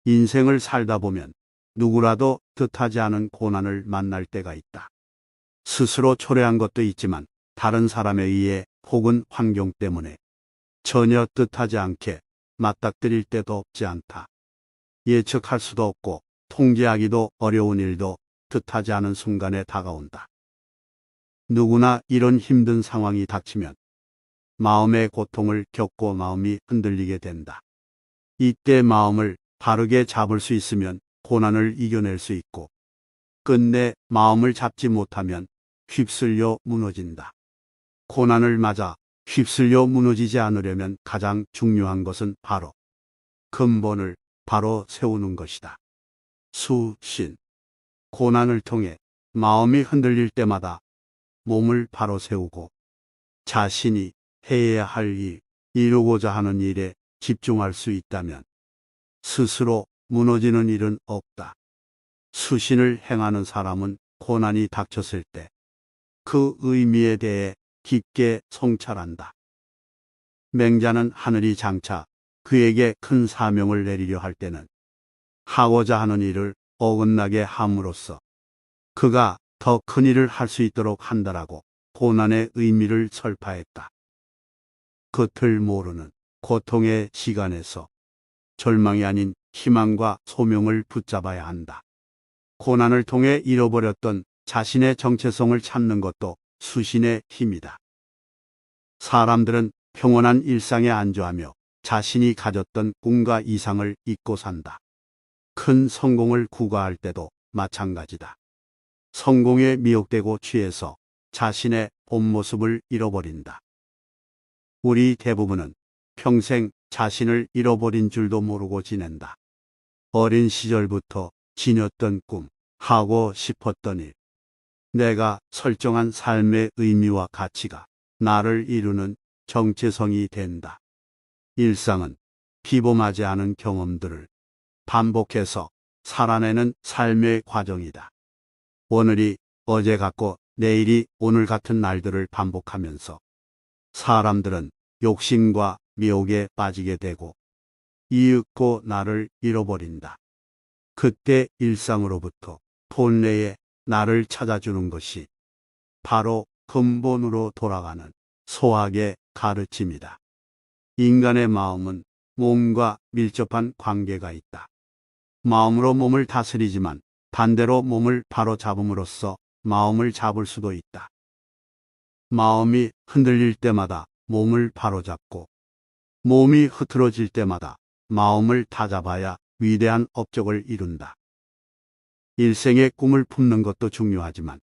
인생을 살다 보면 누구라도 뜻하지 않은 고난을 만날 때가 있다. 스스로 초래한 것도 있지만 다른 사람에 의해 혹은 환경 때문에 전혀 뜻하지 않게 맞닥뜨릴 때도 없지 않다. 예측할 수도 없고 통제하기도 어려운 일도 뜻하지 않은 순간에 다가온다. 누구나 이런 힘든 상황이 닥치면 마음의 고통을 겪고 마음이 흔들리게 된다. 이때 마음을 바르게 잡을 수 있으면 고난을 이겨낼 수 있고 끝내 마음을 잡지 못하면 휩쓸려 무너진다. 고난을 맞아 휩쓸려 무너지지 않으려면 가장 중요한 것은 바로 근본을 바로 세우는 것이다. 수신. 고난을 통해 마음이 흔들릴 때마다 몸을 바로 세우고 자신이 해야 할 일, 이루고자 하는 일에 집중할 수 있다면 스스로 무너지는 일은 없다. 수신을 행하는 사람은 고난이 닥쳤을 때 그 의미에 대해 깊게 성찰한다. 맹자는 하늘이 장차 그에게 큰 사명을 내리려 할 때는 하고자 하는 일을 어긋나게 함으로써 그가 더 큰 일을 할 수 있도록 한다라고 고난의 의미를 설파했다. 겉을 모르는 고통의 시간에서 절망이 아닌 희망과 소명을 붙잡아야 한다. 고난을 통해 잃어버렸던 자신의 정체성을 찾는 것도 수신의 힘이다. 사람들은 평온한 일상에 안주하며 자신이 가졌던 꿈과 이상을 잊고 산다. 큰 성공을 구가할 때도 마찬가지다. 성공에 미혹되고 취해서 자신의 본 모습을 잃어버린다. 우리 대부분은 평생 자신을 잃어버린 줄도 모르고 지낸다. 어린 시절부터 지녔던 꿈, 하고 싶었던 일, 내가 설정한 삶의 의미와 가치가 나를 이루는 정체성이 된다. 일상은 비범하지 않은 경험들을 반복해서 살아내는 삶의 과정이다. 오늘이 어제 같고 내일이 오늘 같은 날들을 반복하면서 사람들은 욕심과 미혹에 빠지게 되고 이윽고 나를 잃어버린다. 그때 일상으로부터 본래의 나를 찾아주는 것이 바로 근본으로 돌아가는 소학의 가르침이다. 인간의 마음은 몸과 밀접한 관계가 있다. 마음으로 몸을 다스리지만 반대로 몸을 바로 잡음으로써 마음을 잡을 수도 있다. 마음이 흔들릴 때마다 몸을 바로잡고 몸이 흐트러질 때마다 마음을 다잡아야 위대한 업적을 이룬다. 일생의 꿈을 품는 것도 중요하지만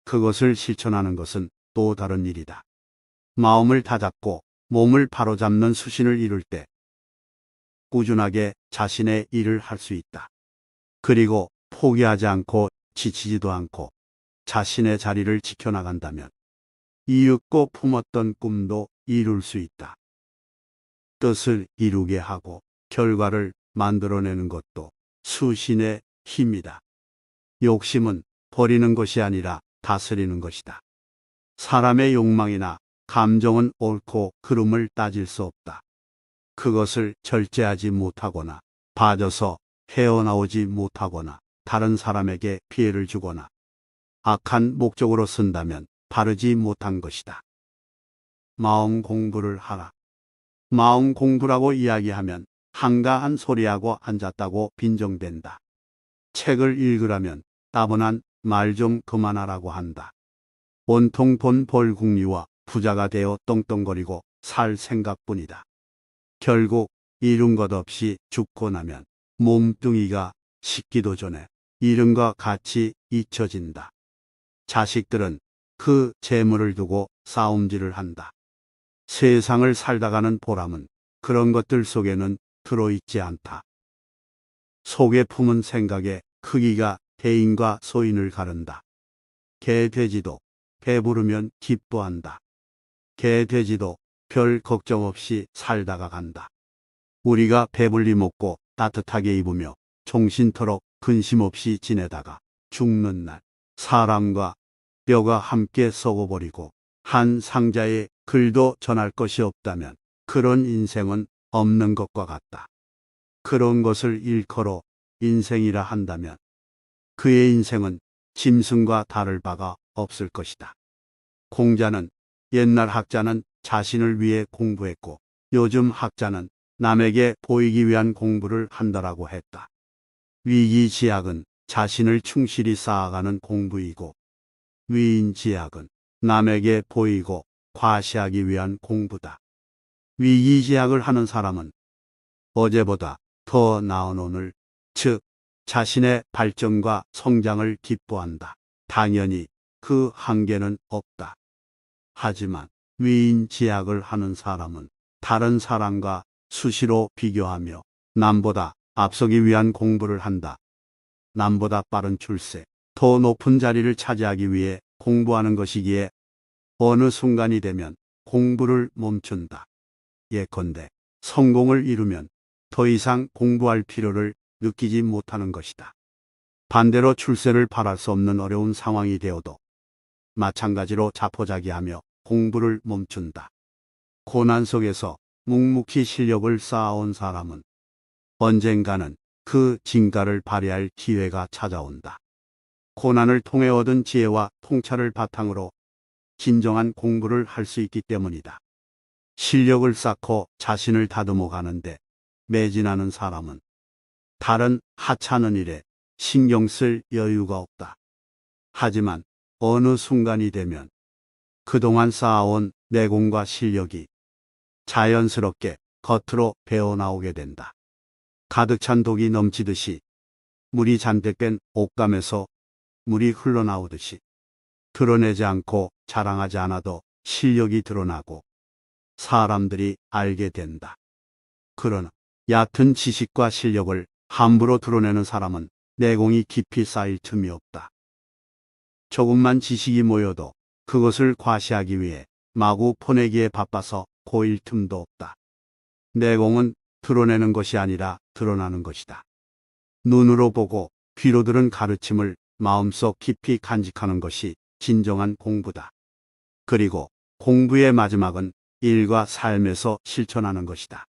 그것을 실천하는 것은 또 다른 일이다. 마음을 다잡고 몸을 바로잡는 수신을 이룰 때 꾸준하게 자신의 일을 할 수 있다. 그리고 포기하지 않고 지치지도 않고 자신의 자리를 지켜나간다면 이윽고 품었던 꿈도 이룰 수 있다. 뜻을 이루게 하고 결과를 만들어내는 것도 수신의 힘이다. 욕심은 버리는 것이 아니라 다스리는 것이다. 사람의 욕망이나 감정은 옳고 그름을 따질 수 없다. 그것을 절제하지 못하거나 빠져서 헤어나오지 못하거나 다른 사람에게 피해를 주거나 악한 목적으로 쓴다면 바르지 못한 것이다. 마음 공부를 하라. 마음 공부라고 이야기하면 한가한 소리하고 앉았다고 빈정댄다. 책을 읽으라면 따분한 말 좀 그만하라고 한다. 온통 돈 벌 궁리와 부자가 되어 떵떵거리고 살 생각뿐이다. 결국 이룬 것 없이 죽고 나면 몸뚱이가 식기도 전에 이름과 같이 잊혀진다. 자식들은 그 재물을 두고 싸움질을 한다. 세상을 살다가는 보람은 그런 것들 속에는 들어있지 않다. 속에 품은 생각의 크기가 대인과 소인을 가른다. 개 돼지도 배부르면 기뻐한다. 개 돼지도 별 걱정 없이 살다가 간다. 우리가 배불리 먹고 따뜻하게 입으며 종신토록 근심 없이 지내다가 죽는 날 사람과 뼈가 함께 썩어버리고 한 상자에 글도 전할 것이 없다면 그런 인생은 없는 것과 같다. 그런 것을 일컬어 인생이라 한다면 그의 인생은 짐승과 다를 바가 없을 것이다. 공자는 옛날 학자는 자신을 위해 공부했고 요즘 학자는 남에게 보이기 위한 공부를 한다라고 했다. 위기지약은 자신을 충실히 쌓아가는 공부이고 위인지약은 남에게 보이고 과시하기 위한 공부다. 위기지약을 하는 사람은 어제보다 더 나은 오늘, 즉 자신의 발전과 성장을 기뻐한다. 당연히 그 한계는 없다. 하지만 위인지약을 하는 사람은 다른 사람과 수시로 비교하며 남보다 앞서기 위한 공부를 한다. 남보다 빠른 출세, 더 높은 자리를 차지하기 위해 공부하는 것이기에 어느 순간이 되면 공부를 멈춘다. 예컨대 성공을 이루면 더 이상 공부할 필요를 느끼지 못하는 것이다. 반대로 출세를 바랄 수 없는 어려운 상황이 되어도 마찬가지로 자포자기하며 공부를 멈춘다. 고난 속에서 묵묵히 실력을 쌓아온 사람은 언젠가는 그 진가를 발휘할 기회가 찾아온다. 고난을 통해 얻은 지혜와 통찰을 바탕으로 진정한 공부를 할 수 있기 때문이다. 실력을 쌓고 자신을 다듬어 가는데 매진하는 사람은 다른 하찮은 일에 신경 쓸 여유가 없다. 하지만 어느 순간이 되면 그동안 쌓아온 내공과 실력이 자연스럽게 겉으로 배어나오게 된다. 가득 찬 독이 넘치듯이 물이 잔뜩 된 옷감에서 물이 흘러나오듯이 드러내지 않고 자랑하지 않아도 실력이 드러나고 사람들이 알게 된다. 그러나 얕은 지식과 실력을 함부로 드러내는 사람은 내공이 깊이 쌓일 틈이 없다. 조금만 지식이 모여도 그것을 과시하기 위해 마구 퍼내기에 바빠서 고일 틈도 없다. 내공은 드러내는 것이 아니라 드러나는 것이다. 눈으로 보고 귀로 들은 가르침을 마음속 깊이 간직하는 것이 진정한 공부다. 그리고 공부의 마지막은 일과 삶에서 실천하는 것이다.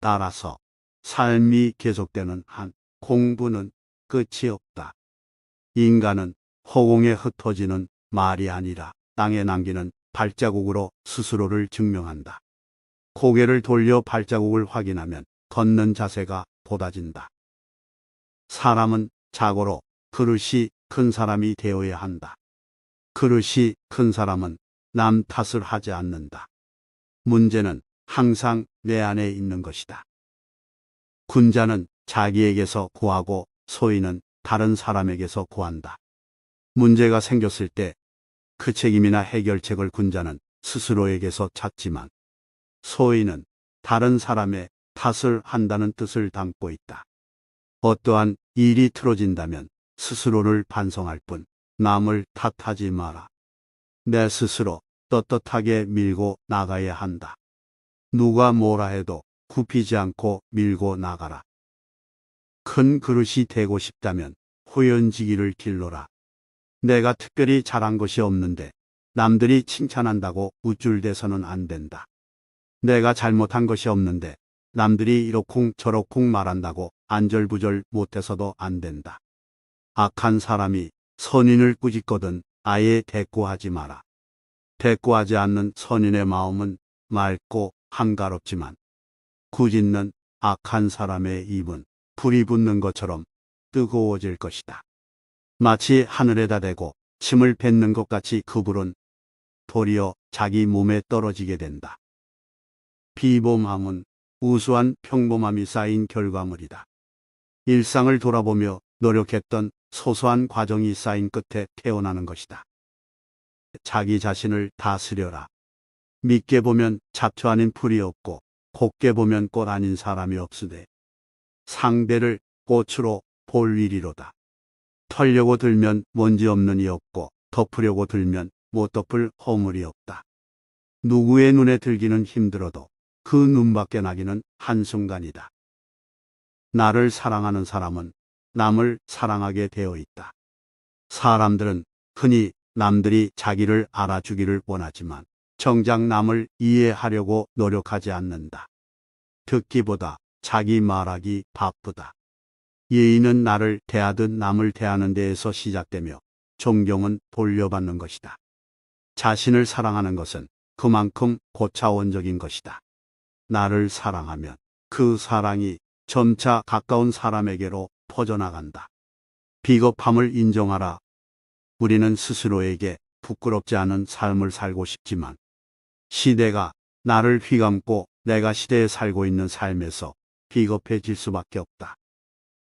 따라서 삶이 계속되는 한 공부는 끝이 없다. 인간은 허공에 흩어지는 말이 아니라 땅에 남기는 발자국으로 스스로를 증명한다. 고개를 돌려 발자국을 확인하면 걷는 자세가 돋아진다. 사람은 자고로 그릇이 큰 사람이 되어야 한다. 그릇이 큰 사람은 남 탓을 하지 않는다. 문제는 항상 내 안에 있는 것이다. 군자는 자기에게서 구하고 소인은 다른 사람에게서 구한다. 문제가 생겼을 때 그 책임이나 해결책을 군자는 스스로에게서 찾지만 소인은 다른 사람의 탓을 한다는 뜻을 담고 있다. 어떠한 일이 틀어진다면 스스로를 반성할 뿐 남을 탓하지 마라. 내 스스로 떳떳하게 밀고 나가야 한다. 누가 뭐라 해도 굽히지 않고 밀고 나가라. 큰 그릇이 되고 싶다면 호연지기를 길러라. 내가 특별히 잘한 것이 없는데 남들이 칭찬한다고 우쭐대서는 안 된다. 내가 잘못한 것이 없는데 남들이 이러쿵 저러쿵 말한다고 안절부절 못해서도 안 된다. 악한 사람이 선인을 꾸짖거든 아예 대꾸하지 마라. 대꾸하지 않는 선인의 마음은 맑고 한가롭지만 꾸짖는 악한 사람의 입은 불이 붙는 것처럼 뜨거워질 것이다. 마치 하늘에다 대고 침을 뱉는 것 같이 그 불은 도리어 자기 몸에 떨어지게 된다. 비범함은 우수한 평범함이 쌓인 결과물이다. 일상을 돌아보며 노력했던 소소한 과정이 쌓인 끝에 태어나는 것이다. 자기 자신을 다스려라. 밉게 보면 잡초 아닌 풀이 없고 곱게 보면 꽃 아닌 사람이 없으되 상대를 꽃으로 볼 일이로다. 털려고 들면 먼지 없는 이 없고 덮으려고 들면 못 덮을 허물이 없다. 누구의 눈에 들기는 힘들어도 그 눈밖에 나기는 한순간이다. 나를 사랑하는 사람은 남을 사랑하게 되어 있다. 사람들은 흔히 남들이 자기를 알아주기를 원하지만 정작 남을 이해하려고 노력하지 않는다. 듣기보다 자기 말하기 바쁘다. 예의는 나를 대하듯 남을 대하는 데에서 시작되며 존경은 돌려받는 것이다. 자신을 사랑하는 것은 그만큼 고차원적인 것이다. 나를 사랑하면 그 사랑이 점차 가까운 사람에게로 퍼져나간다. 비겁함을 인정하라. 우리는 스스로에게 부끄럽지 않은 삶을 살고 싶지만 시대가 나를 휘감고 내가 시대에 살고 있는 삶에서 비겁해질 수밖에 없다.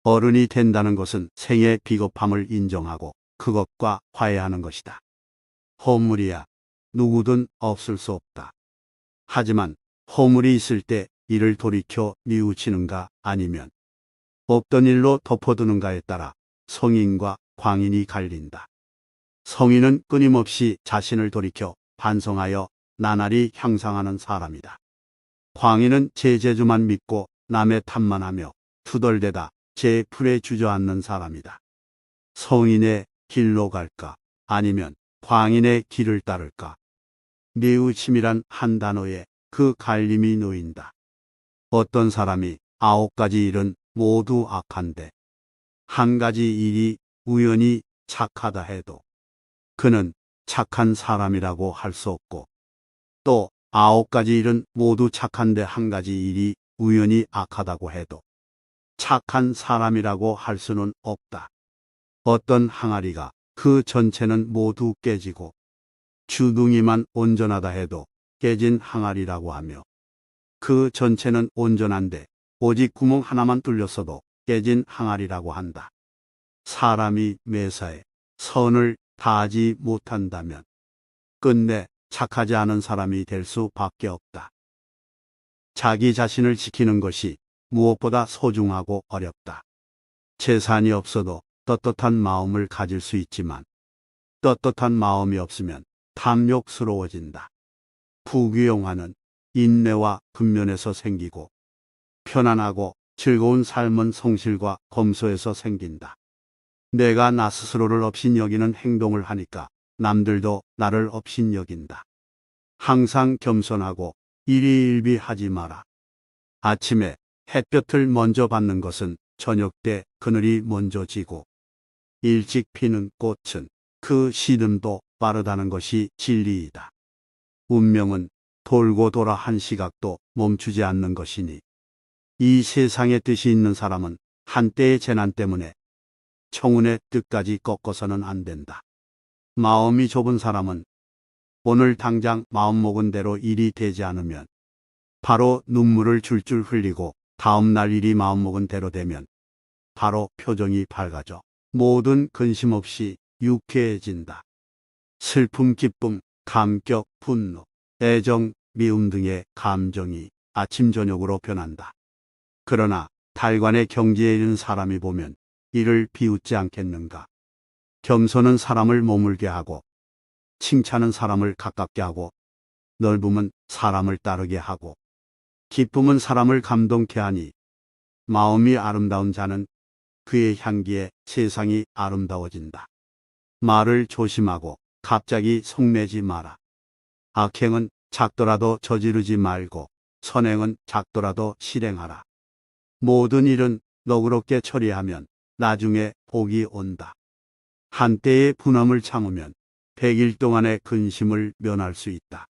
어른이 된다는 것은 생의 비겁함을 인정하고 그것과 화해하는 것이다. 허물이야 누구든 없을 수 없다. 하지만 허물이 있을 때 이를 돌이켜 뉘우치는가 아니면 없던 일로 덮어두는가에 따라 성인과 광인이 갈린다. 성인은 끊임없이 자신을 돌이켜 반성하여 나날이 향상하는 사람이다. 광인은 제 재주만 믿고 남의 탓만 하며 투덜대다 제 풀에 주저앉는 사람이다. 성인의 길로 갈까 아니면 광인의 길을 따를까? 뉘우침이란 한 단어에 그 갈림이 놓인다. 어떤 사람이 9가지 일은 모두 악한데 한 가지 일이 우연히 착하다 해도 그는 착한 사람이라고 할 수 없고 또 9가지 일은 모두 착한데 한 가지 일이 우연히 악하다고 해도 착한 사람이라고 할 수는 없다. 어떤 항아리가 그 전체는 모두 깨지고 주둥이만 온전하다 해도 깨진 항아리라고 하며 그 전체는 온전한데 오직 구멍 하나만 뚫렸어도 깨진 항아리라고 한다. 사람이 매사에 선을 다하지 못한다면 끝내 착하지 않은 사람이 될 수밖에 없다. 자기 자신을 지키는 것이 무엇보다 소중하고 어렵다. 재산이 없어도 떳떳한 마음을 가질 수 있지만 떳떳한 마음이 없으면 탐욕스러워진다. 부귀영화는 인내와 근면에서 생기고 편안하고 즐거운 삶은 성실과 검소에서 생긴다. 내가 나 스스로를 업신여기는 행동을 하니까 남들도 나를 업신여긴다. 항상 겸손하고 일희일비하지 마라. 아침에 햇볕을 먼저 받는 것은 저녁 때 그늘이 먼저 지고 일찍 피는 꽃은 그 시름도 빠르다는 것이 진리이다. 운명은 돌고 돌아 한 시각도 멈추지 않는 것이니 이 세상에 뜻이 있는 사람은 한때의 재난 때문에 청운의 뜻까지 꺾어서는 안 된다. 마음이 좁은 사람은 오늘 당장 마음먹은 대로 일이 되지 않으면 바로 눈물을 줄줄 흘리고 다음 날 일이 마음먹은 대로 되면 바로 표정이 밝아져 모든 근심 없이 유쾌해진다. 슬픔, 기쁨, 감격, 분노, 애정, 미움 등의 감정이 아침 저녁으로 변한다. 그러나 달관의 경지에 이른 사람이 보면 이를 비웃지 않겠는가. 겸손은 사람을 머물게 하고 칭찬은 사람을 가깝게 하고 넓음은 사람을 따르게 하고 기쁨은 사람을 감동케 하니 마음이 아름다운 자는 그의 향기에 세상이 아름다워진다. 말을 조심하고 갑자기 속내지 마라. 악행은 작더라도 저지르지 말고 선행은 작더라도 실행하라. 모든 일은 너그럽게 처리하면 나중에 복이 온다. 한때의 분함을 참으면 100일 동안의 근심을 면할 수 있다.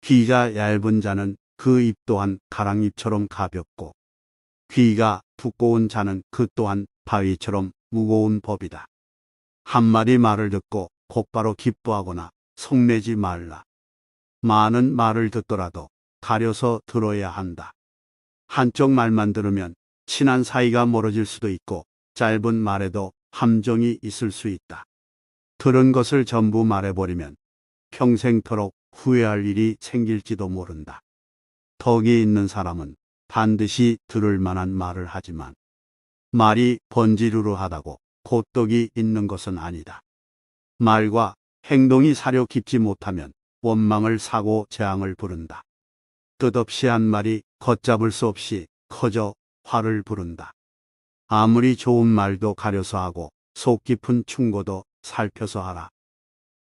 귀가 얇은 자는 그 입 또한 가랑잎처럼 가볍고 귀가 두꺼운 자는 그 또한 바위처럼 무거운 법이다. 한마디 말을 듣고 곧바로 기뻐하거나 속내지 말라. 많은 말을 듣더라도 가려서 들어야 한다. 한쪽 말만 들으면 친한 사이가 멀어질 수도 있고 짧은 말에도 함정이 있을 수 있다. 들은 것을 전부 말해버리면 평생토록 후회할 일이 생길지도 모른다. 덕이 있는 사람은 반드시 들을 만한 말을 하지만 말이 번지르르하다고 곧 덕이 있는 것은 아니다. 말과 행동이 사려 깊지 못하면 원망을 사고 재앙을 부른다. 뜻없이 한 말이 걷잡을 수 없이 커져 화를 부른다. 아무리 좋은 말도 가려서 하고 속 깊은 충고도 살펴서 하라.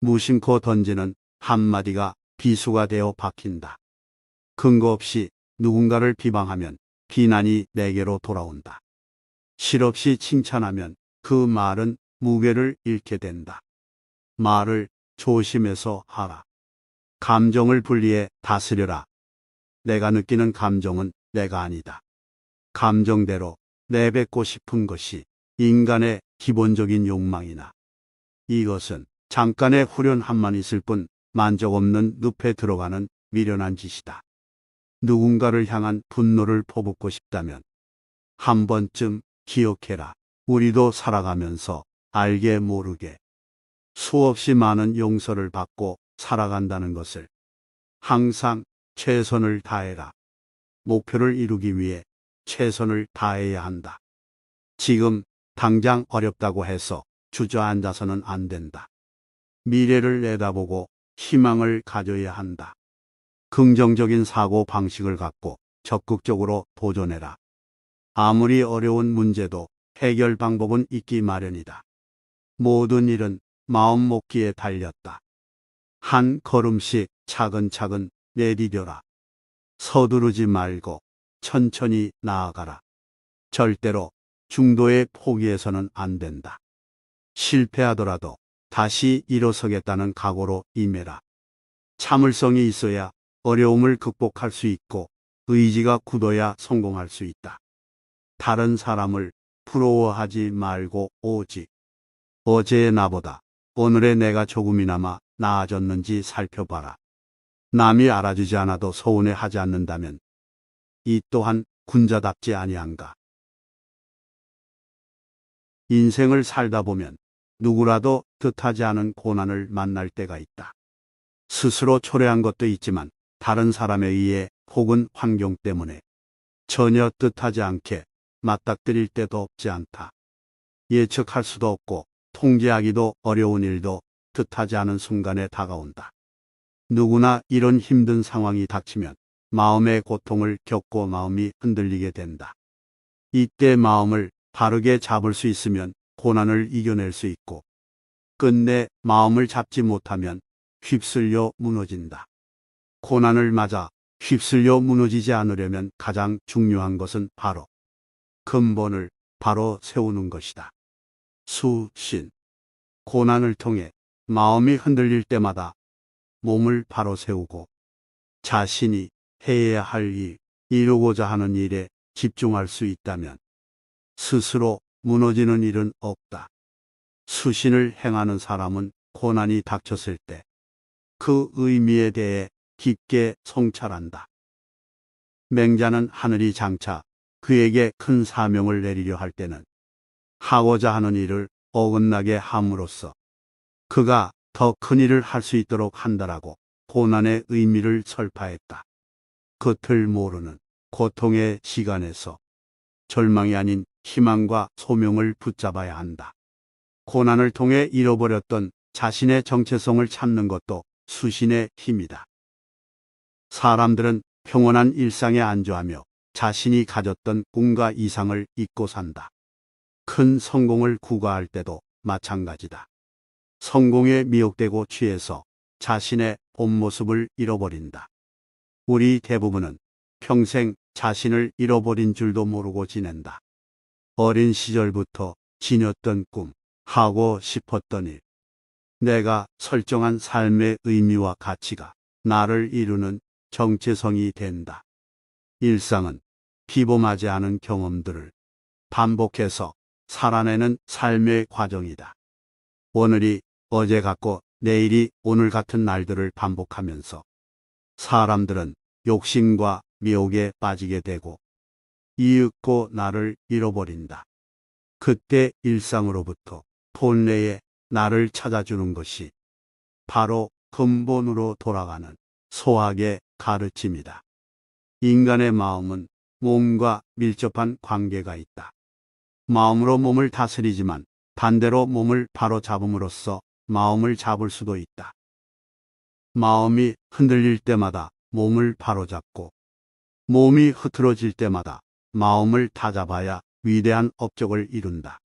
무심코 던지는 한마디가 비수가 되어 박힌다. 근거 없이 누군가를 비방하면 비난이 내게로 돌아온다. 실없이 칭찬하면 그 말은 무게를 잃게 된다. 말을 조심해서 하라. 감정을 분리해 다스려라. 내가 느끼는 감정은 내가 아니다. 감정대로 내뱉고 싶은 것이 인간의 기본적인 욕망이나 이것은 잠깐의 후련함만 있을 뿐 만족 없는 늪에 들어가는 미련한 짓이다. 누군가를 향한 분노를 퍼붓고 싶다면 한 번쯤 기억해라. 우리도 살아가면서 알게 모르게 수없이 많은 용서를 받고 살아간다는 것을. 항상 최선을 다해라. 목표를 이루기 위해 최선을 다해야 한다. 지금 당장 어렵다고 해서 주저앉아서는 안 된다. 미래를 내다보고 희망을 가져야 한다. 긍정적인 사고 방식을 갖고 적극적으로 도전해라. 아무리 어려운 문제도 해결 방법은 있기 마련이다. 모든 일은 마음 먹기에 달렸다. 한 걸음씩 차근차근 내디뎌라. 서두르지 말고 천천히 나아가라. 절대로 중도에 포기해서는 안 된다. 실패하더라도 다시 일어서겠다는 각오로 임해라. 참을성이 있어야 어려움을 극복할 수 있고 의지가 굳어야 성공할 수 있다. 다른 사람을 부러워하지 말고 오직 어제의 나보다 오늘의 내가 조금이나마 나아졌는지 살펴봐라. 남이 알아주지 않아도 서운해하지 않는다면 이 또한 군자답지 아니한가. 인생을 살다 보면 누구라도 뜻하지 않은 고난을 만날 때가 있다. 스스로 초래한 것도 있지만 다른 사람에 의해 혹은 환경 때문에 전혀 뜻하지 않게 맞닥뜨릴 때도 없지 않다. 예측할 수도 없고 통제하기도 어려운 일도 뜻하지 않은 순간에 다가온다. 누구나 이런 힘든 상황이 닥치면 마음의 고통을 겪고 마음이 흔들리게 된다. 이때 마음을 바르게 잡을 수 있으면 고난을 이겨낼 수 있고 끝내 마음을 잡지 못하면 휩쓸려 무너진다. 고난을 맞아 휩쓸려 무너지지 않으려면 가장 중요한 것은 바로 근본을 바로 세우는 것이다. 수신. 고난을 통해 마음이 흔들릴 때마다 몸을 바로 세우고 자신이 해야 할 일, 이루고자 하는 일에 집중할 수 있다면 스스로 무너지는 일은 없다. 수신을 행하는 사람은 고난이 닥쳤을 때 그 의미에 대해 깊게 성찰한다. 맹자는 하늘이 장차 그에게 큰 사명을 내리려 할 때는 하고자 하는 일을 어긋나게 함으로써 그가 더 큰 일을 할 수 있도록 한다라고 고난의 의미를 설파했다. 겉을 모르는 고통의 시간에서 절망이 아닌 희망과 소명을 붙잡아야 한다. 고난을 통해 잃어버렸던 자신의 정체성을 찾는 것도 수신의 힘이다. 사람들은 평온한 일상에 안주하며 자신이 가졌던 꿈과 이상을 잊고 산다. 큰 성공을 구가할 때도 마찬가지다. 성공에 미혹되고 취해서 자신의 본 모습을 잃어버린다. 우리 대부분은 평생 자신을 잃어버린 줄도 모르고 지낸다. 어린 시절부터 지녔던 꿈, 하고 싶었던 일, 내가 설정한 삶의 의미와 가치가 나를 이루는 정체성이 된다. 일상은 비범하지 않은 경험들을 반복해서 살아내는 삶의 과정이다. 오늘이 어제 같고 내일이 오늘 같은 날들을 반복하면서 사람들은 욕심과 미혹에 빠지게 되고 이윽고 나를 잃어버린다. 그때 일상으로부터 본래의 나를 찾아주는 것이 바로 근본으로 돌아가는 소학의 가르침이다. 인간의 마음은 몸과 밀접한 관계가 있다. 마음으로 몸을 다스리지만 반대로 몸을 바로 잡음으로써 마음을 잡을 수도 있다. 마음이 흔들릴 때마다 몸을 바로 잡고 몸이 흐트러질 때마다 마음을 다잡아야 위대한 업적을 이룬다.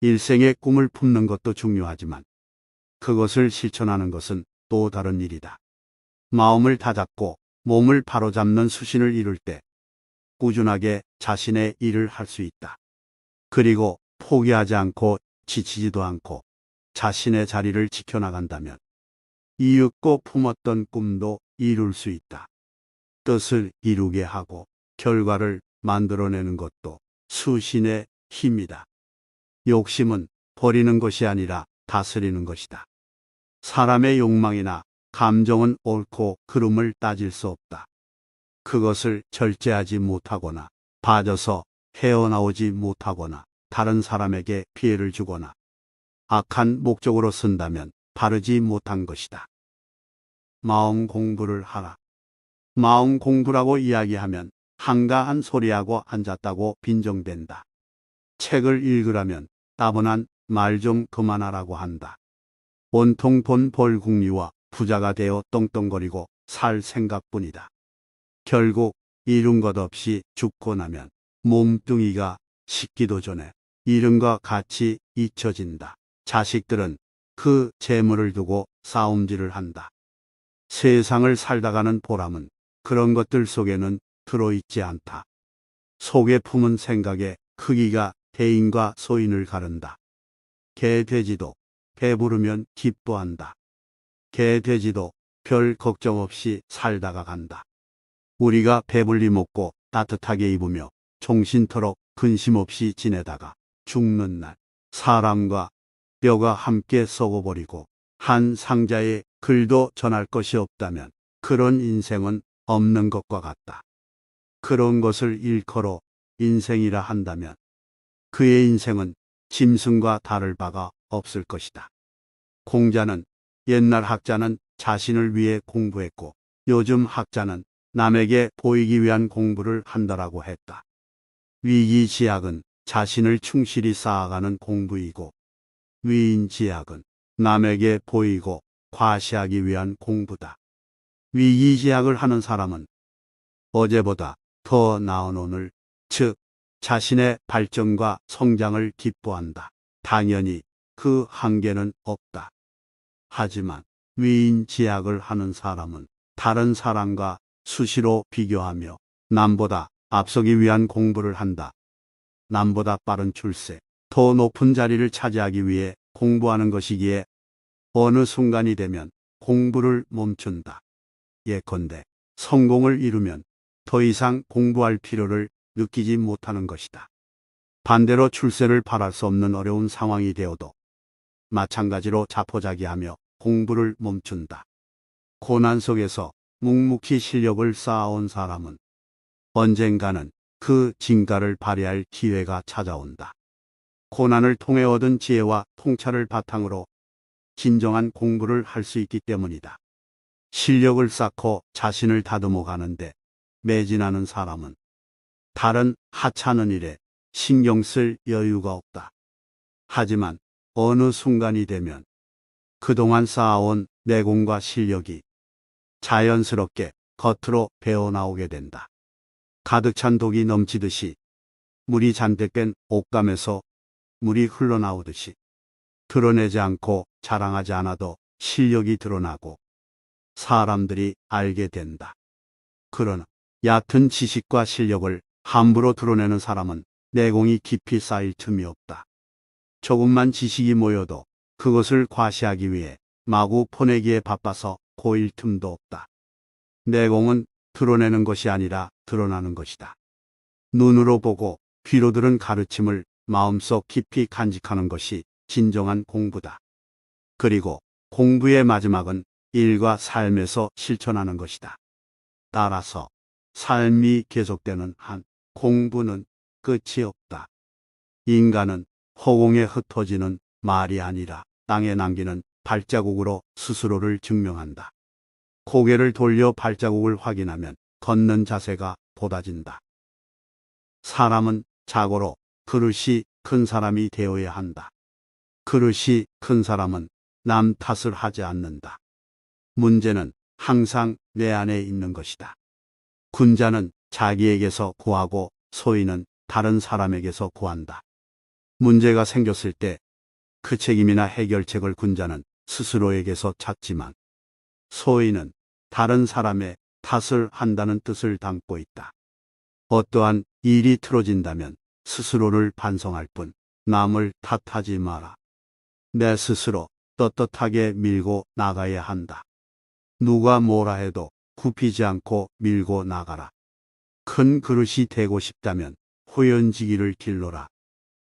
일생의 꿈을 품는 것도 중요하지만 그것을 실천하는 것은 또 다른 일이다. 마음을 다잡고 몸을 바로잡는 수신을 이룰 때 꾸준하게 자신의 일을 할 수 있다. 그리고 포기하지 않고 지치지도 않고 자신의 자리를 지켜나간다면 이윽고 품었던 꿈도 이룰 수 있다. 뜻을 이루게 하고 결과를 만들어내는 것도 수신의 힘이다. 욕심은 버리는 것이 아니라 다스리는 것이다. 사람의 욕망이나 감정은 옳고 그름을 따질 수 없다. 그것을 절제하지 못하거나 빠져서 헤어나오지 못하거나 다른 사람에게 피해를 주거나 악한 목적으로 쓴다면 바르지 못한 것이다. 마음 공부를 하라. 마음 공부라고 이야기하면 한가한 소리하고 앉았다고 빈정댄다. 책을 읽으라면 따분한 말 좀 그만하라고 한다. 온통 돈 벌 궁리와 부자가 되어 떵떵거리고 살 생각뿐이다. 결국 이룬 것 없이 죽고 나면 몸뚱이가 식기도 전에 이름과 같이 잊혀진다. 자식들은 그 재물을 두고 싸움질을 한다. 세상을 살다가는 보람은 그런 것들 속에는 들어있지 않다. 속에 품은 생각의 크기가 대인과 소인을 가른다. 개 돼지도 배부르면 기뻐한다. 개 돼지도 별 걱정 없이 살다가 간다. 우리가 배불리 먹고 따뜻하게 입으며 종신토록 근심 없이 지내다가 죽는 날 사람과 뼈가 함께 썩어버리고 한 상자에 글도 전할 것이 없다면 그런 인생은 없는 것과 같다. 그런 것을 일컬어 인생이라 한다면 그의 인생은 짐승과 다를 바가 없을 것이다. 공자는 옛날 학자는 자신을 위해 공부했고 요즘 학자는 남에게 보이기 위한 공부를 한다라고 했다. 위기지약은 자신을 충실히 쌓아가는 공부이고 위인지약은 남에게 보이고 과시하기 위한 공부다. 위기지약을 하는 사람은 어제보다 더 나은 오늘, 즉 자신의 발전과 성장을 기뻐한다. 당연히 그 한계는 없다. 하지만 위인지약을 하는 사람은 다른 사람과 수시로 비교하며 남보다 앞서기 위한 공부를 한다. 남보다 빠른 출세, 더 높은 자리를 차지하기 위해 공부하는 것이기에 어느 순간이 되면 공부를 멈춘다. 예컨대 성공을 이루면 더 이상 공부할 필요를 느끼지 못하는 것이다. 반대로 출세를 바랄 수 없는 어려운 상황이 되어도 마찬가지로 자포자기하며 공부를 멈춘다. 고난 속에서 묵묵히 실력을 쌓아온 사람은 언젠가는 그 진가를 발휘할 기회가 찾아온다. 고난을 통해 얻은 지혜와 통찰을 바탕으로 진정한 공부를 할 수 있기 때문이다. 실력을 쌓고 자신을 다듬어 가는데 매진하는 사람은 다른 하찮은 일에 신경 쓸 여유가 없다. 하지만 어느 순간이 되면 그동안 쌓아온 내공과 실력이 자연스럽게 겉으로 배어나오게 된다. 가득 찬 독이 넘치듯이 물이 잔뜩 된 옷감에서 물이 흘러나오듯이 드러내지 않고 자랑하지 않아도 실력이 드러나고 사람들이 알게 된다. 그러나 얕은 지식과 실력을 함부로 드러내는 사람은 내공이 깊이 쌓일 틈이 없다. 조금만 지식이 모여도 그것을 과시하기 위해 마구 퍼내기에 바빠서 고일 틈도 없다. 내공은 드러내는 것이 아니라 드러나는 것이다. 눈으로 보고 귀로 들은 가르침을 마음속 깊이 간직하는 것이 진정한 공부다. 그리고 공부의 마지막은 일과 삶에서 실천하는 것이다. 따라서 삶이 계속되는 한 공부는 끝이 없다. 인간은 허공에 흩어지는 말이 아니라 땅에 남기는 발자국으로 스스로를 증명한다. 고개를 돌려 발자국을 확인하면 걷는 자세가 돋아진다. 사람은 자고로 그릇이 큰 사람이 되어야 한다. 그릇이 큰 사람은 남 탓을 하지 않는다. 문제는 항상 내 안에 있는 것이다. 군자는 자기에게서 구하고 소인은 다른 사람에게서 구한다. 문제가 생겼을 때 그 책임이나 해결책을 군자는 스스로에게서 찾지만 소인은 다른 사람의 탓을 한다는 뜻을 담고 있다. 어떠한 일이 틀어진다면 스스로를 반성할 뿐 남을 탓하지 마라. 내 스스로 떳떳하게 밀고 나가야 한다. 누가 뭐라 해도 굽히지 않고 밀고 나가라. 큰 그릇이 되고 싶다면 호연지기를 길러라.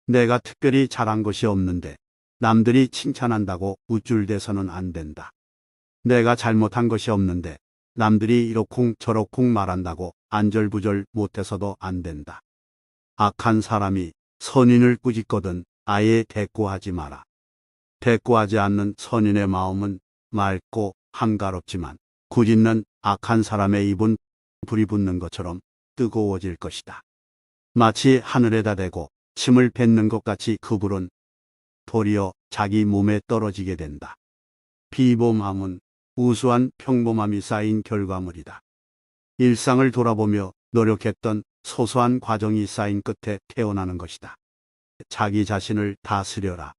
내가 특별히 잘한 것이 없는데 남들이 칭찬한다고 우쭐대서는 안 된다. 내가 잘못한 것이 없는데 남들이 이러쿵 저러쿵 말한다고 안절부절 못해서도 안 된다. 악한 사람이 선인을 꾸짖거든 아예 대꾸하지 마라. 대꾸하지 않는 선인의 마음은 맑고 한가롭지만 꾸짖는 악한 사람의 입은 불이 붙는 것처럼 뜨거워질 것이다. 마치 하늘에다 대고 침을 뱉는 것 같이 그 불은 도리어 자기 몸에 떨어지게 된다. 비범함은 우수한 평범함이 쌓인 결과물이다. 일상을 돌아보며 노력했던 소소한 과정이 쌓인 끝에 태어나는 것이다. 자기 자신을 다스려라.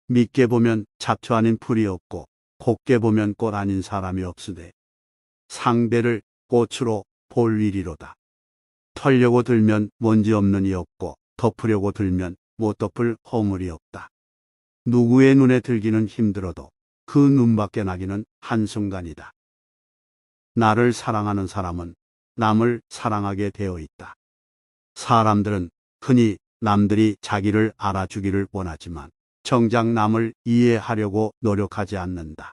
밉게 보면 잡초 아닌 풀이 없고 곱게 보면 꽃 아닌 사람이 없으되 상대를 꽃으로 볼 일이로다. 털려고 들면 먼지 없는 이 없고 덮으려고 들면 못 덮을 허물이 없다. 누구의 눈에 들기는 힘들어도 그 눈밖에 나기는 한순간이다. 나를 사랑하는 사람은 남을 사랑하게 되어 있다. 사람들은 흔히 남들이 자기를 알아주기를 원하지만 정작 남을 이해하려고 노력하지 않는다.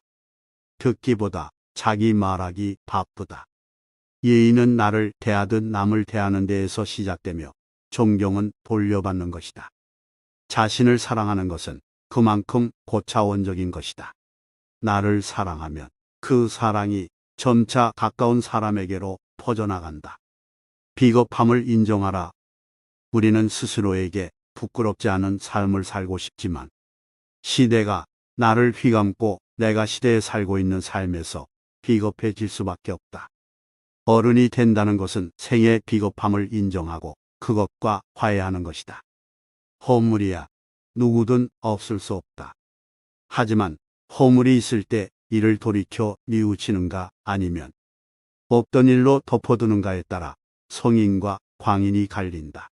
듣기보다 자기 말하기 바쁘다. 예의는 나를 대하듯 남을 대하는 데에서 시작되며 존경은 돌려받는 것이다. 자신을 사랑하는 것은 그만큼 고차원적인 것이다. 나를 사랑하면 그 사랑이 점차 가까운 사람에게로 퍼져나간다. 비겁함을 인정하라. 우리는 스스로에게 부끄럽지 않은 삶을 살고 싶지만 시대가 나를 휘감고 내가 시대에 살고 있는 삶에서 비겁해질 수밖에 없다. 어른이 된다는 것은 생의 비겁함을 인정하고 그것과 화해하는 것이다. 허물이야 누구든 없을 수 없다. 하지만 허물이 있을 때 이를 돌이켜 뉘우치는가 아니면 없던 일로 덮어두는가에 따라 성인과 광인이 갈린다.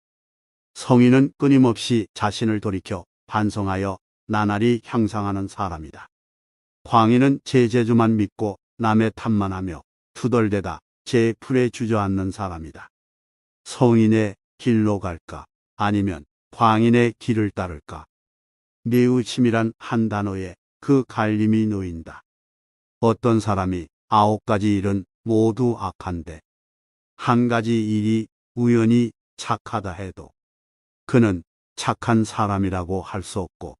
성인은 끊임없이 자신을 돌이켜 반성하여 나날이 향상하는 사람이다. 광인은 제재주만 믿고 남의 탓만 하며 투덜대다 제 풀에 주저앉는 사람이다. 성인의 길로 갈까 아니면 광인의 길을 따를까? 뉘우침이란 한 단어에 그 갈림이 놓인다. 어떤 사람이 9가지 일은 모두 악한데 한 가지 일이 우연히 착하다 해도 그는 착한 사람이라고 할 수 없고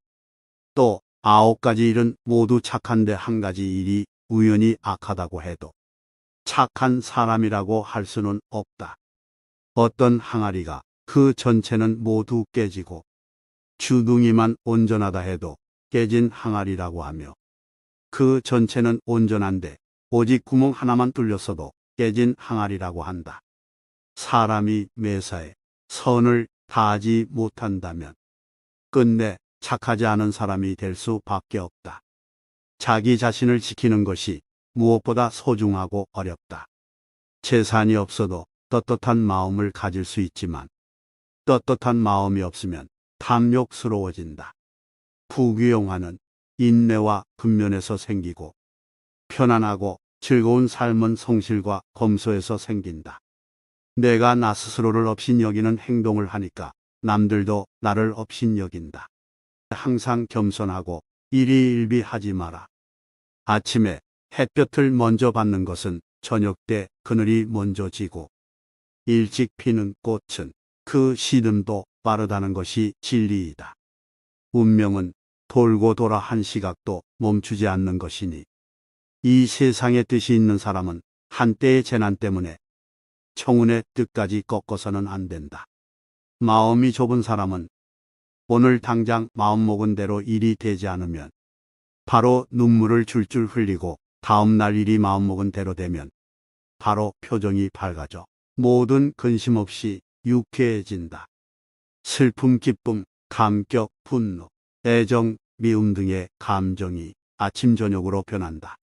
또 9가지 일은 모두 착한데 한 가지 일이 우연히 악하다고 해도 착한 사람이라고 할 수는 없다. 어떤 항아리가 그 전체는 모두 깨지고 주둥이만 온전하다 해도 깨진 항아리라고 하며 그 전체는 온전한데 오직 구멍 하나만 뚫렸어도 깨진 항아리라고 한다. 사람이 매사에 선을 다하지 못한다면 끝내 착하지 않은 사람이 될 수밖에 없다. 자기 자신을 지키는 것이 무엇보다 소중하고 어렵다. 재산이 없어도 떳떳한 마음을 가질 수 있지만 떳떳한 마음이 없으면 탐욕스러워진다. 부귀영화는 인내와 근면에서 생기고 편안하고 즐거운 삶은 성실과 검소에서 생긴다. 내가 나 스스로를 업신여기는 행동을 하니까 남들도 나를 업신여긴다. 항상 겸손하고 일희일비하지 마라. 아침에 햇볕을 먼저 받는 것은 저녁 때 그늘이 먼저 지고 일찍 피는 꽃은 그 시듬도 빠르다는 것이 진리이다. 운명은 돌고 돌아 한 시각도 멈추지 않는 것이니 이 세상에 뜻이 있는 사람은 한때의 재난 때문에 청운의 뜻까지 꺾어서는 안 된다. 마음이 좁은 사람은 오늘 당장 마음먹은 대로 일이 되지 않으면 바로 눈물을 줄줄 흘리고 다음날 일이 마음먹은 대로 되면 바로 표정이 밝아져 모든 근심 없이 유쾌해진다. 슬픔, 기쁨, 감격, 분노, 애정, 미움 등의 감정이 아침 저녁으로 변한다.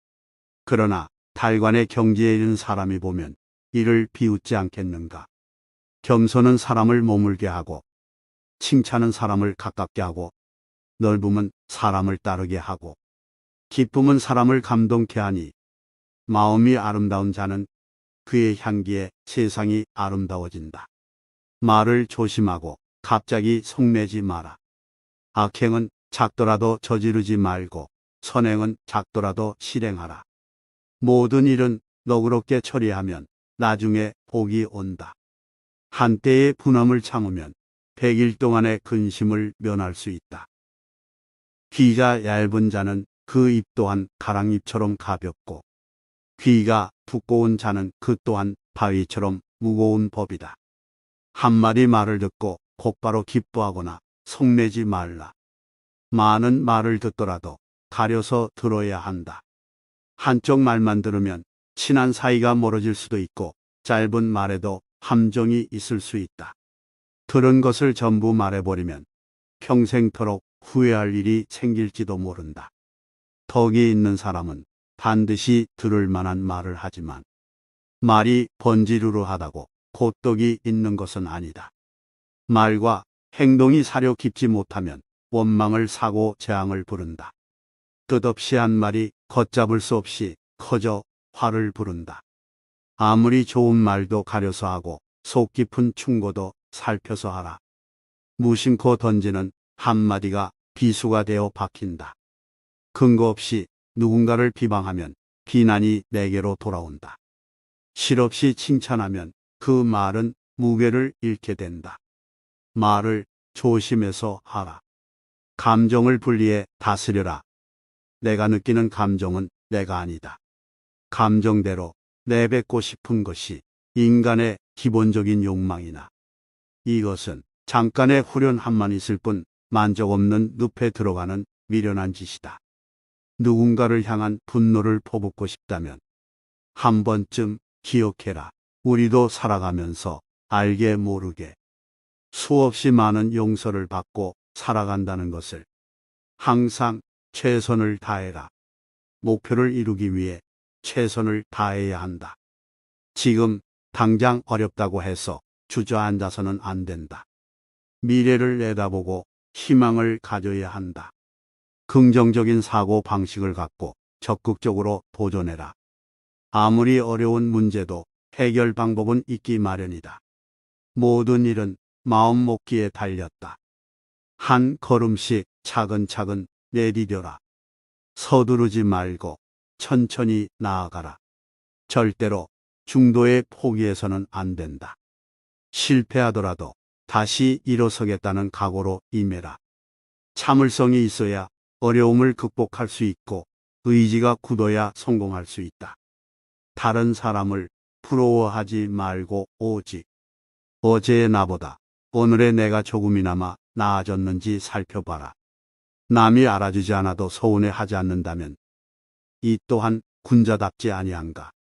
그러나 달관의 경지에 있는 사람이 보면 이를 비웃지 않겠는가? 겸손은 사람을 머물게 하고 칭찬은 사람을 가깝게 하고 넓음은 사람을 따르게 하고 기쁨은 사람을 감동케 하니 마음이 아름다운 자는 그의 향기에 세상이 아름다워진다. 말을 조심하고 갑자기 속내지 마라. 악행은 작더라도 저지르지 말고 선행은 작더라도 실행하라. 모든 일은 너그럽게 처리하면 나중에 복이 온다. 한때의 분함을 참으면 100일 동안의 근심을 면할 수 있다. 귀가 얇은 자는 그 입 또한 가랑잎처럼 가볍고 귀가 두꺼운 자는 그 또한 바위처럼 무거운 법이다. 한마디 말을 듣고 곧바로 기뻐하거나 속내지 말라. 많은 말을 듣더라도 가려서 들어야 한다. 한쪽 말만 들으면 친한 사이가 멀어질 수도 있고 짧은 말에도 함정이 있을 수 있다. 들은 것을 전부 말해버리면 평생토록 후회할 일이 생길지도 모른다. 덕이 있는 사람은 반드시 들을 만한 말을 하지만 말이 번지르르하다고 곧 덕이 있는 것은 아니다. 말과 행동이 사려 깊지 못하면 원망을 사고 재앙을 부른다. 뜻없이 한 말이 걷잡을 수 없이 커져 화를 부른다. 아무리 좋은 말도 가려서 하고 속 깊은 충고도 살펴서 하라. 무심코 던지는 한마디가 비수가 되어 박힌다. 근거 없이 누군가를 비방하면 비난이 내게로 돌아온다. 실없이 칭찬하면 그 말은 무게를 잃게 된다. 말을 조심해서 하라. 감정을 분리해 다스려라. 내가 느끼는 감정은 내가 아니다. 감정대로 내뱉고 싶은 것이 인간의 기본적인 욕망이나 이것은 잠깐의 후련함만 있을 뿐 만족 없는 늪에 들어가는 미련한 짓이다. 누군가를 향한 분노를 퍼붓고 싶다면 한 번쯤 기억해라. 우리도 살아가면서 알게 모르게 수없이 많은 용서를 받고 살아간다는 것을. 항상 최선을 다해라. 목표를 이루기 위해 최선을 다해야 한다. 지금 당장 어렵다고 해서 주저앉아서는 안 된다. 미래를 내다보고 희망을 가져야 한다. 긍정적인 사고 방식을 갖고 적극적으로 도전해라. 아무리 어려운 문제도 해결 방법은 있기 마련이다. 모든 일은 마음 먹기에 달렸다. 한 걸음씩 차근차근 내디뎌라. 서두르지 말고 천천히 나아가라. 절대로 중도에 포기해서는 안 된다. 실패하더라도 다시 일어서겠다는 각오로 임해라. 참을성이 있어야 어려움을 극복할 수 있고 의지가 굳어야 성공할 수 있다. 다른 사람을 부러워하지 말고 오직 어제의 나보다 오늘의 내가 조금이나마 나아졌는지 살펴봐라. 남이 알아주지 않아도 서운해하지 않는다면 이 또한 군자답지 아니한가.